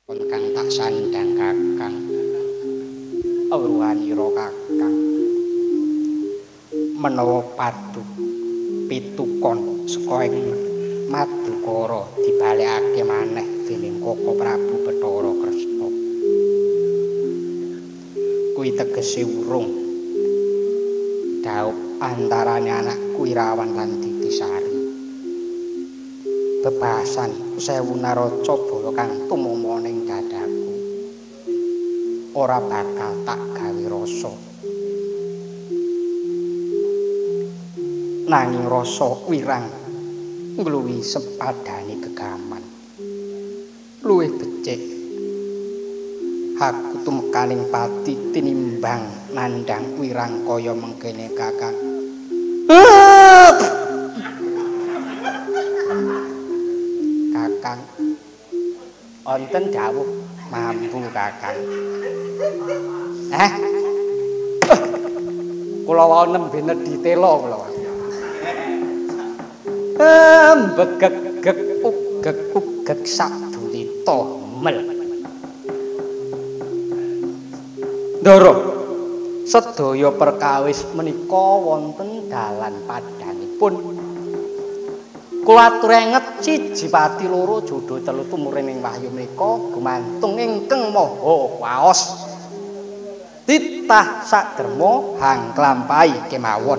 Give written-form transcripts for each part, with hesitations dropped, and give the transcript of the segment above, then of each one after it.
kang tak sandang kakang awruhanira kakang menawa paduk pitukon saka ing Madukara dibalekake maneh dening Koko Prabu Bathara Kresna kuwi tegese urung daup antarane anakku Irawan lan Ditisari bebasan sewu naraca bala kang tumama ning dadaku ora bakal tak gawe rasa nanging rasa wirang ngluwi sepadane gegaman luwih becik aku tumekaning pati tinimbang nandhang wirang kaya mengkene kakang kakang wonten dawuh mambu kakang kula wae nembe ditela kula begek ugek sadulita mel Ndara sedaya perkawis menika wonten dalan padhanipun kula atrenget siji pati loro jodho telu tumurining wahyu menika gumantung ingkang maha waos titah saderma hangklampahi kemawon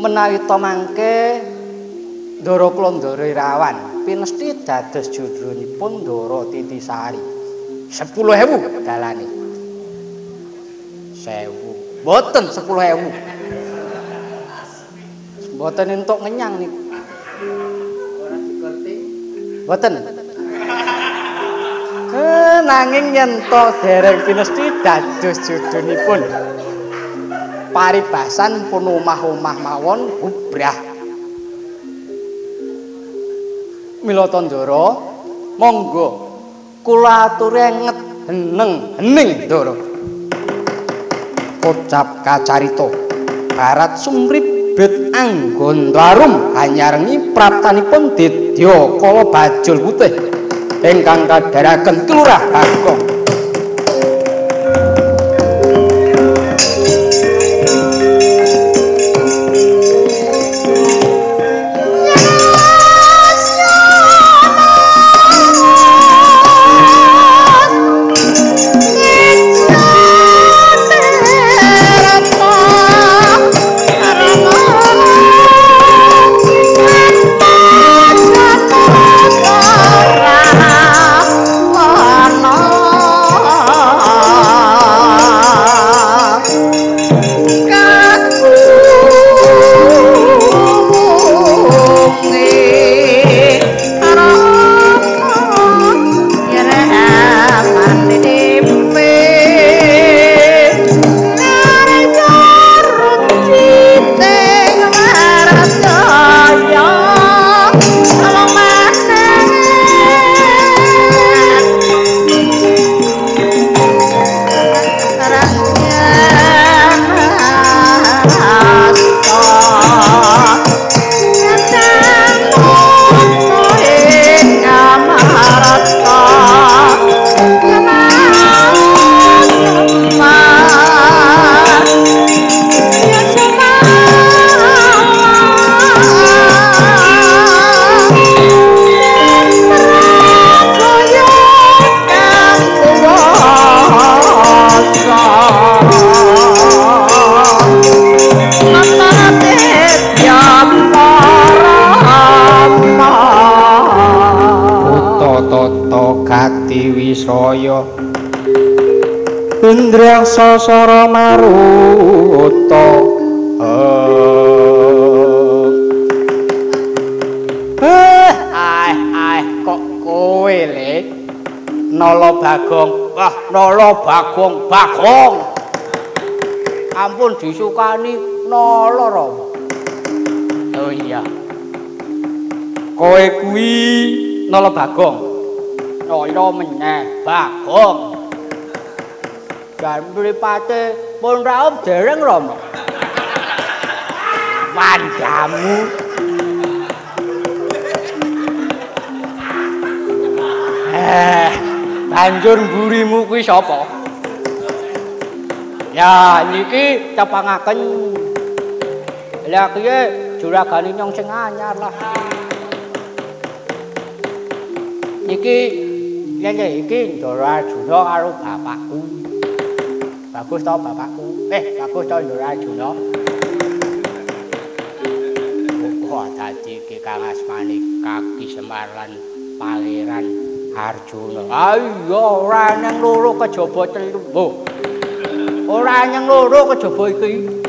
menawi to mangke Ndara kula Ndara Irawan pinesti dados judronipun Ndara Titisari 10.000 dalane 1.000 mboten 10.000 mboten entuk ngenyang niku ora dikerti mboten nanging yen to dereng pinesti dados judronipun paribasan pun omah-omah mawon bubrah mila Ndara monggo kula aturi enget hening Ndara kocap kacarita barat sumribet anggontarum hanyarengi praptanipun Dedya Kala Bajul Putih ingkang kadharaken kelurah Bagong Wisraya Indrang Sasara Maruta kok kowe le Nala Bagong wah Nala Bagong ampun disukani Nala Rama oh iya kowe kuwi Nala Bagong Nala meneh Bagong jan mripate pun raup dereng Rama wandamu Banjur mburimu kuwi sapa? Ya niki cepangaken. Lah kiye juragane nyong sing anyar lah. Niki yen iki Ndara Arjuna karo bapakku. Bagus to bapakku. Bagus to Ndara Arjuna. Kok dadi iki Kang Asmane Kaki Semar lan Pangeran Arjuna. Ayo ora nang loro kejaba telu. Ora nyang loro kejaba iki.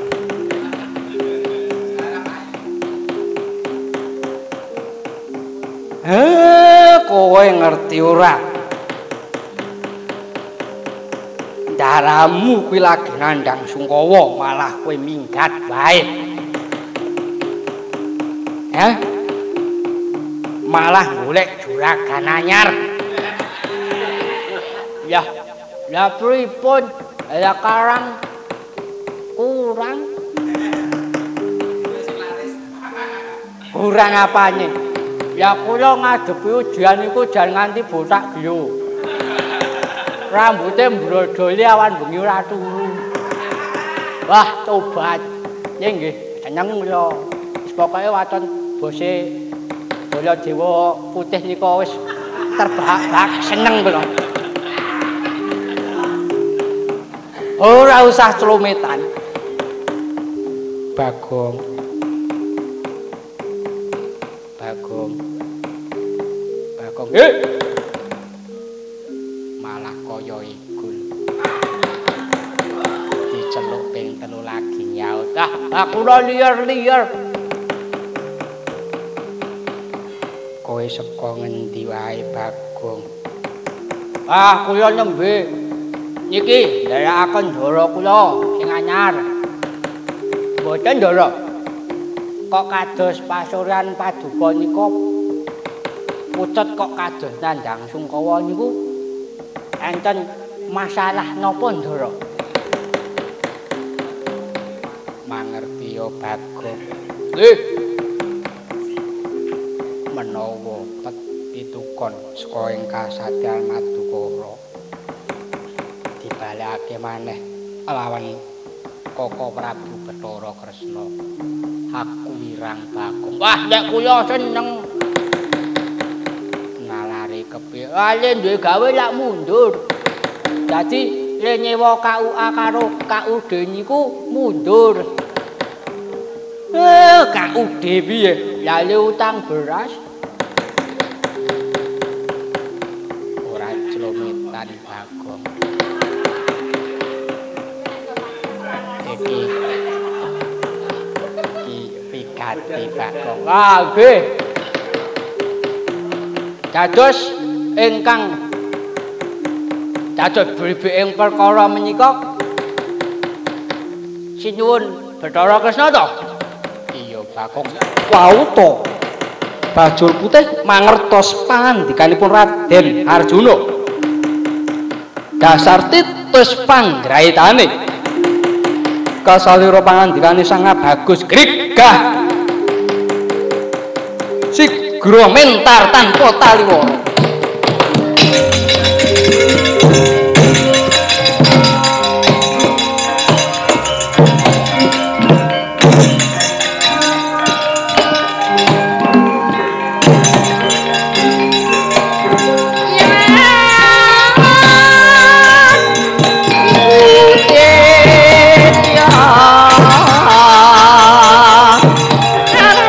Kowe ngerti ora? Daramu kuwi lagi nandhang Sungkawa malah kowe minggat wae. Malah golek juragan anyar. Ya pripun? Ya karang kurang apane? Ya kula ngadepi ujian niku jan nganti botak glyo. Rambute mbrodoli awan bengi ora turu. Wah, tobat. Nggih, seneng kula. Wis pokoke waton bose Bola Dewa Putih nika wis terbahak-bahak seneng kula. Ora usah celumetan. Bagong. Malah kaya igul. Diceluk ping 3 lagi nyaut. Kula liar-liar. Kowe saka ngendi wae Bagong? Kula nembe. Niki nderekaken Ndara kula sing anyar. Mboten Ndara. Kok kados pasuryan paduka nika pucet kok kados nandhang Sungkawa niku enten masalah napa Ndara? Mangerti ya Bagong. Menawa pitukon saka ing Kasatyan Madukara dibalekake maneh lawan Koko Prabu Bathara Kresna. Aku wirang Bagong. Wah, nek kula seneng nalare kepiye. Le duwe gawe lak mundur. Dadi le nyewa KUA karo KUD niku mundur. KUD piye? Ya le utang beras. Ora celometan Bagong. Iki pikati Bagong. Nggih. Dados ingkang dados bribing perkara menika sinuwun Bathara Kresna to? Iya Bagong. Wau to. Bajul Putih mangertos pangandikanipun Raden Arjuna. Dasar titus panggraitane. Kasalira pangandikane sangat bagus grigah. Sigra mentar tanpa taliwara.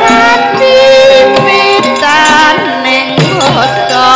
Hati pitan ning kota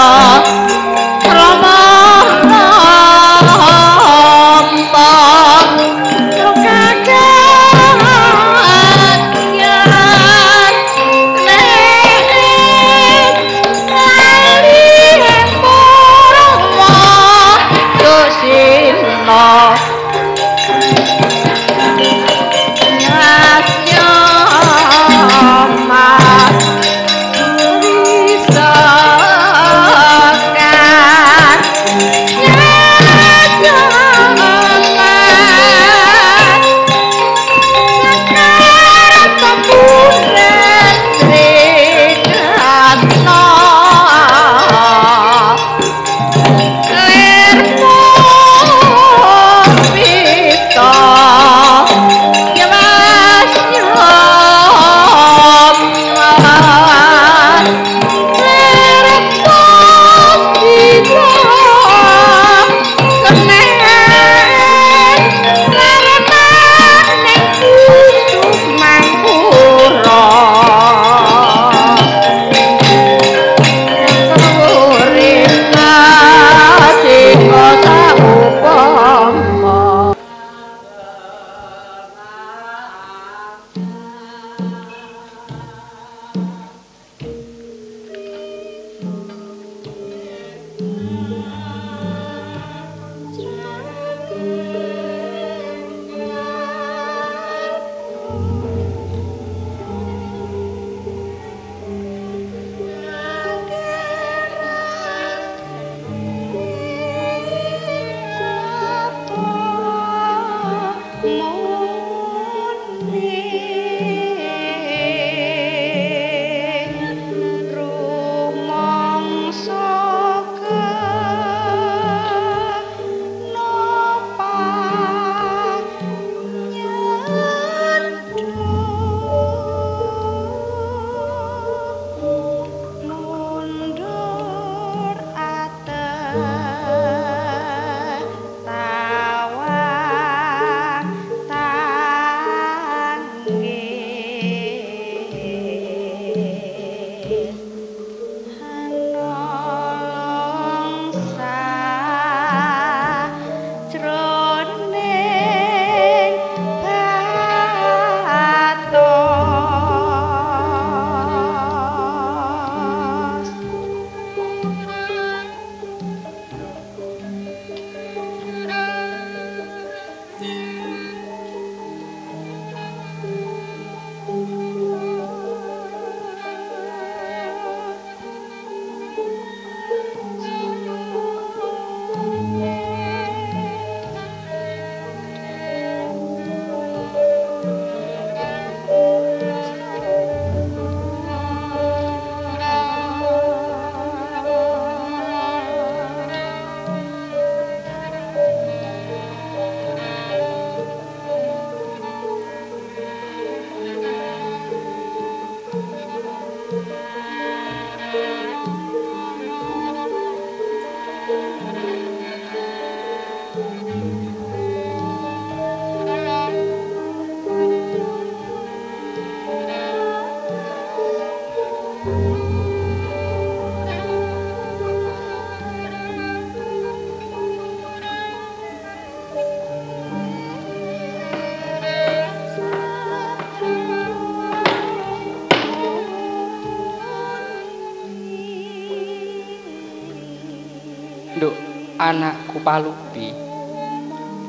Nduk anakku Palupi.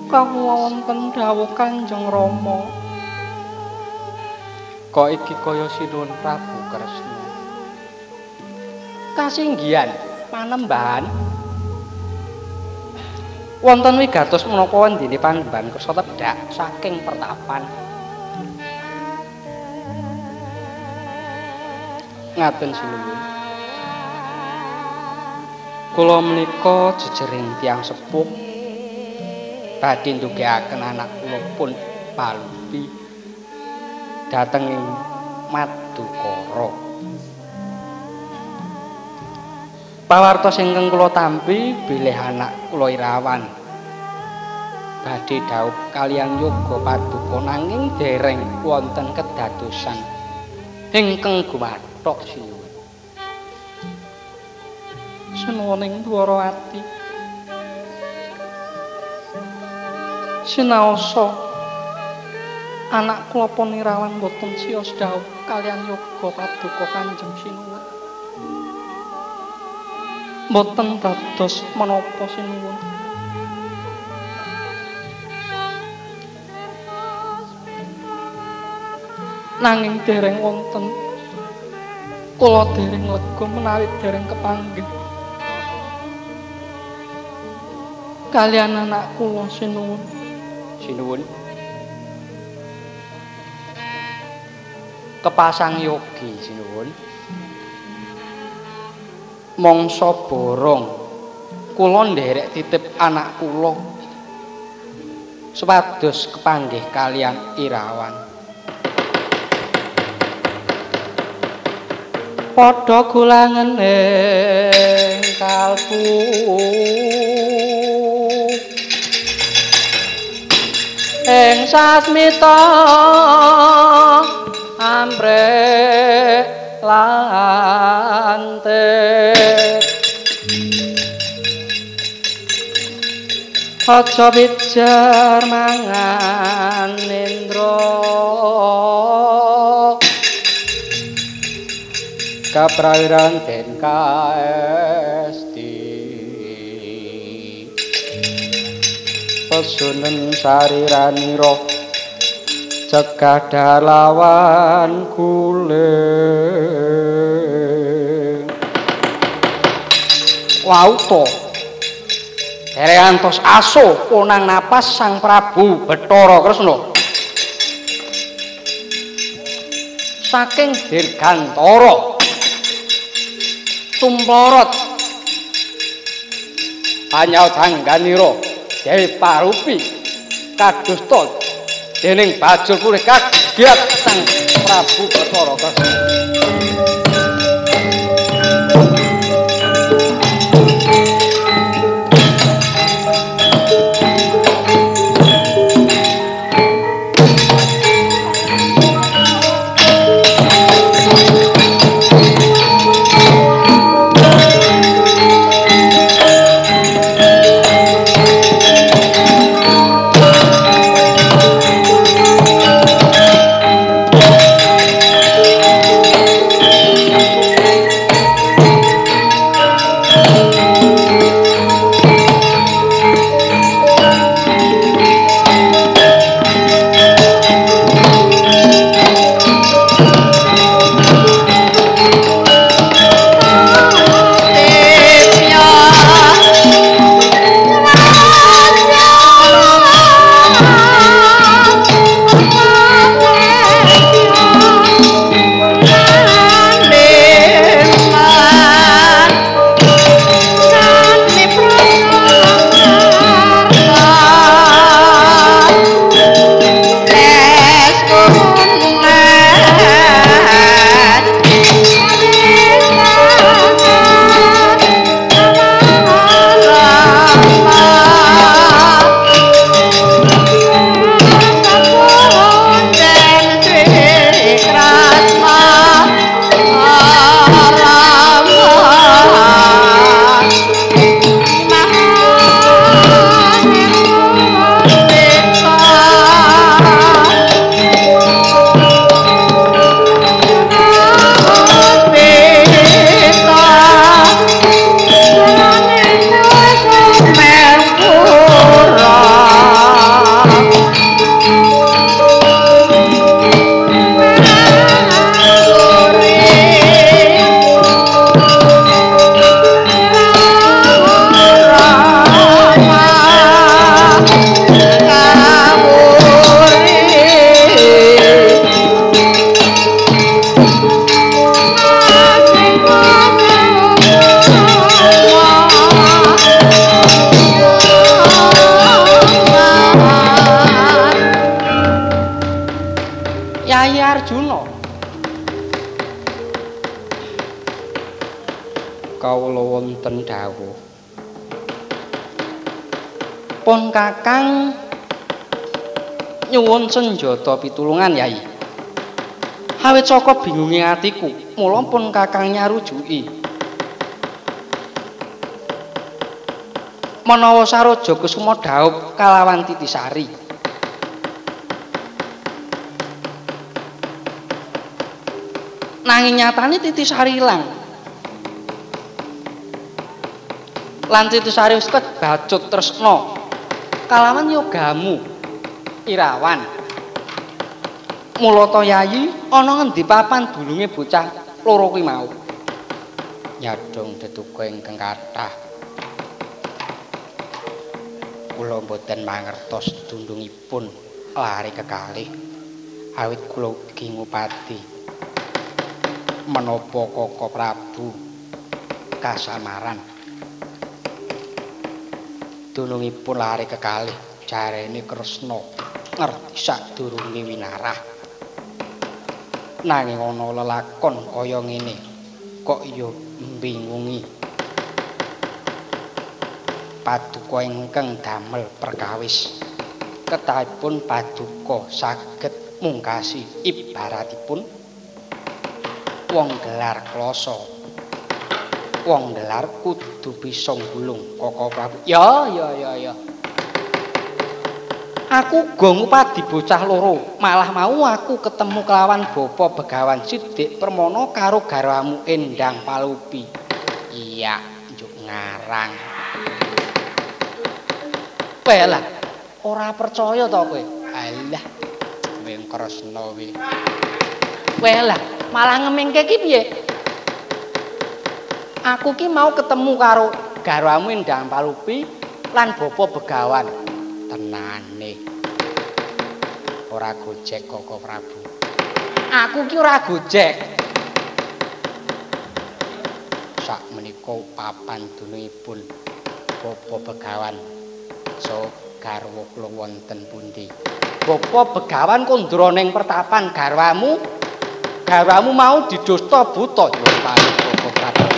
Kawula wonten dawuh Kanjeng Rama. Kok iki kaya sinuwun Prabu Kresna. Kasinggihan panembahan wonten wigatos menapa wendine panembahan kersa tedhak saking pertapan. Ngaten sinuwun. Kula menika jejering tiyang sepuh badhe ndugekaken anak kula pun Palupi dhateng ing Madukara. Pawartos ingkang kula tampi bilih anak kula Irawan badhe dhaup kaliyan yoga paduka nanging dereng wonten kedadosan ingkang gumathok sinuwun. Senuwuning dwara ati sinaosa anak kula pun Irawan boten siyos dhaup kaliyan yoga paduka Kanjeng Sinuwun. Boten dados menapa sinuwun. Nanging dereng wonten kula dereng lega menawi dereng kepanggih kaliyan anak kula sinuwun. Sinuwun. Kepasang yogi sinuwun. Mangsa borong kula nderek titip anak kula supados kepanggih kaliyan Irawan. Padha gulangen ing kalbu ing sasmita ambrek lantet aja bijar mangan Indra kaprawiran den kaesti pesunen sariranira cegah lawan guling. Wau to dereng antos aso ponang napas Sang Prabu Bathara Kresna saking Dirgantara Sumplorot panyaut angganira Dewi Parupi kadosta dening bajul purih kagiat Sang Prabu Bathara Kresna. Prabu. Pun Kakang nyuwun senjata pitulungan Yai. Awit saka bingunge atiku, mula pun Kakang nyarujuki. Menawa Saraja Kusuma dhaup kalawan Titisari. Nanging nyatane Titisari ilang. Lan Titisari wis kebacut tresna kalawan yogamu Irawan. Mula ta Yayi ana ngendi papan dulunge bocah loro kuwi mau? Nyadong detuga ingkang kathah. Kula boten mangertos dundungipun lari kekalih. Awit kula ugi ngupati menapa Koko Prabu kasamaran. Dunungipun lari kekalih jarene Kresna ngerti sadurunge winarah. Nanging ana lelakon kaya ngene kok ya mbingungi. Paduka ingkang damel perkawis ketahipun paduka saged mungkasi ibaratipun wong gelar kloso. Wong gelar kudu bisa nggulung Koko Prabu. Ya. Aku uga ngupadi bocah loro, malah mau aku ketemu kelawan Bapa Begawan Sidik Permana karo garwamu Endang Palupi. Iya, njuk ngarang. Kowe lah, ora percaya to kowe? Alah, kowe Kresna kowe. Kowe lah, malah ngemingke ki piye? Aku ki mau ketemu karo garwamu Endang Palupi lan Bapa Begawan. Tenane ora gojek Koko Prabu. Aku ki ora gojek. Sak menika papan dunungipun Bapa Begawan so garwa kula wonten pundi? Bapa Begawan kondro ning pertapan garwamu mau didosta buta yo paling Koko Prabu.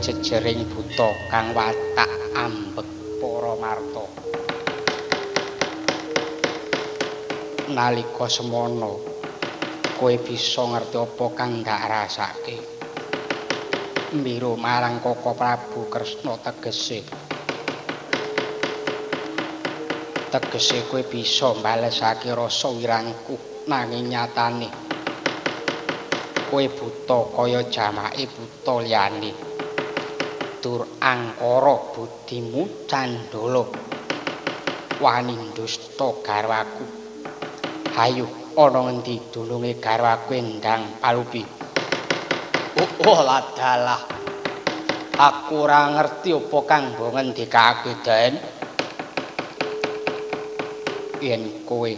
Jejering buta kang watak ambek para marta. Nalika semana kowe bisa ngerti apa kang gak rasake. Mbiro marang Koko Prabu Kresna tegese kowe bisa mbalesake rasa wirangku, nanging nyatane kowe buta kaya jamake buta liyane. Tur angkara budimu candala wani ndusta garwaku. Hayu ana ngendi dununge garwaku Endang Palupi? Oh ladalah, aku ora ngerti apa kang mbok ngendikake Den. Yen kowe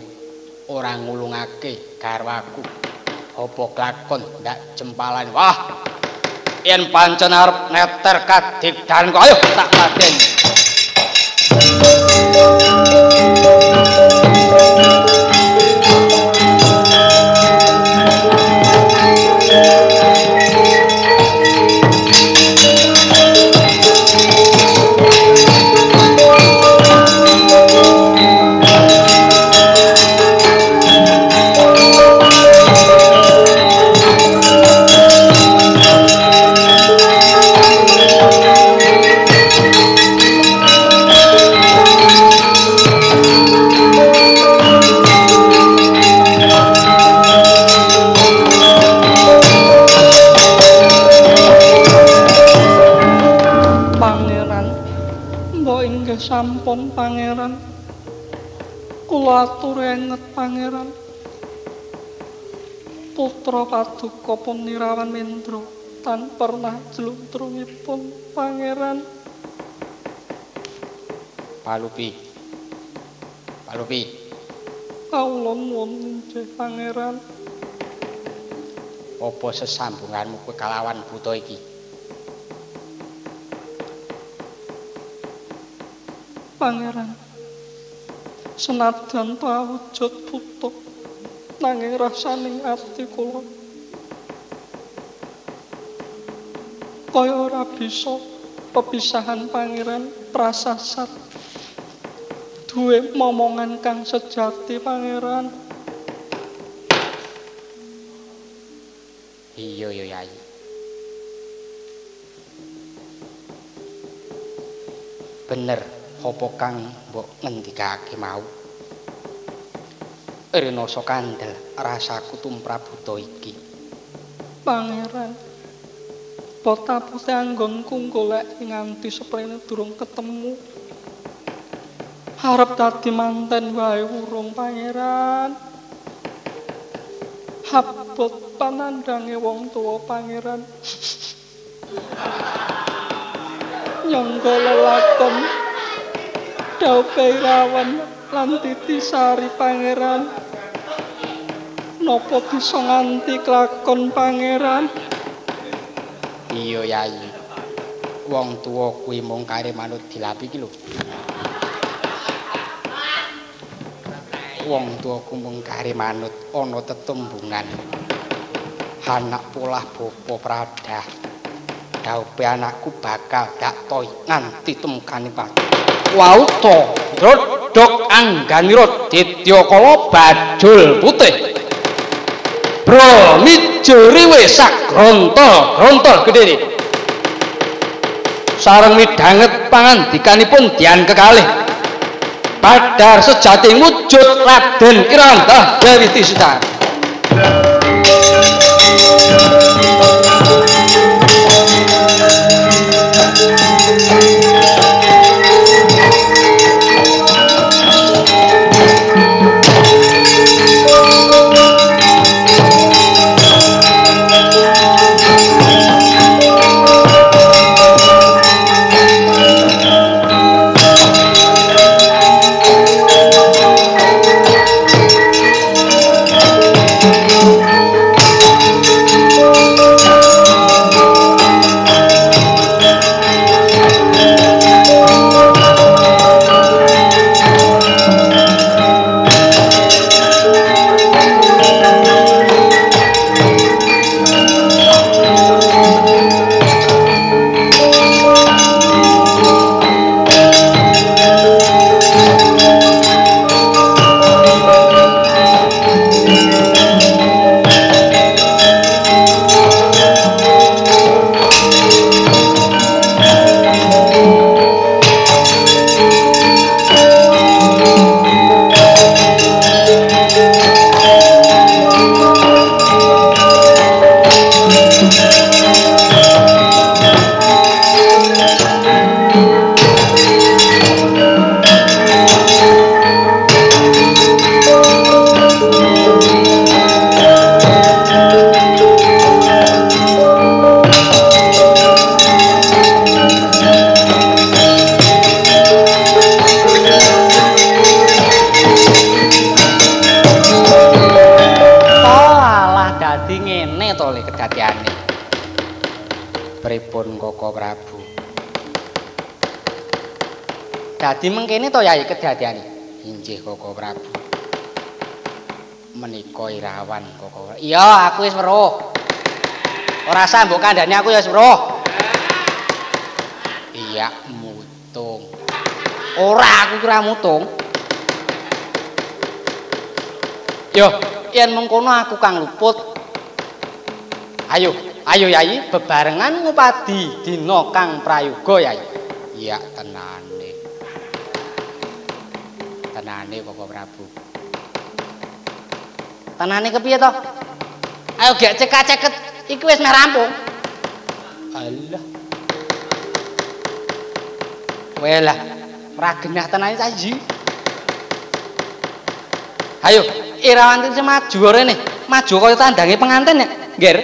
ora ngulungake garwaku apa klakon ndak jempalan. Wah, yen pancen arep neter kadigdanku ayo tak laden. Sampun pangeran, kula atur enget pangeran. Putra paduka Punirawan Mendra tan pernah jluntrungipun pangeran. Palupi. Kawula nuwun inggih pangeran. Apa sesambunganmu kowe kalawan buta iki? Pangeran, senadyan pawujud buta nanging rasaning ati kula kaya ora bisa pepisahan pangeran prasasat duwe momongan kang sejati pangeran. Iya Yai. Bener apa kang mbok ngendikake mau? Renasa kandel rasaku tumrabuta iki. Pangeran, bota-bota anggonku golek nganti seprene durung ketemu. Harep dadi manten wae urung pangeran. Habot panandange wong tuwa pangeran. Nyangga lelakon Daupe Irawan lan Titisari pangeran. Napa bisa nganti klakon pangeran? Iya Yai. Wong tuwa kuwi mung kare manut dilapi iki lho. Wong tuwaku mung kare manut ana tetumbungan. Anak polah bapa pradah. Daupe anakku bakal dak toy nganti temkane pati. Wauta ndrodhok angganira Dityakala bajul putih. Bramijuri wesak gronta gedhe. Sareng midhanget pangandikanipun Dian kekalih. Padhar sejating wujud Raden Irantah Dewi Tisita. Nuwun Koko Prabu. Dadi mengkene to Yai kedadeane. Inggih Koko Prabu. Menika Irawan Koko Prabu. Iya, aku wis weruh. Ora usah mbok kandhani aku ya wis weruh. Iya, mutung. Ora aku kira mutung. Yo, yen mengkono aku kang luput. Ayo Yai, bebarengan ngupadi dina kang prayoga Yai. Iya, tenane. Tenane Koko Prabu. Tenane kepiye to? Ayo gek cekak-ceket iki wis meh rampung. Alah. Welah, ora genah tenane saji. Ayo, Irawan iki maju rene. Maju kaya tandange pengantin ya, Ngger.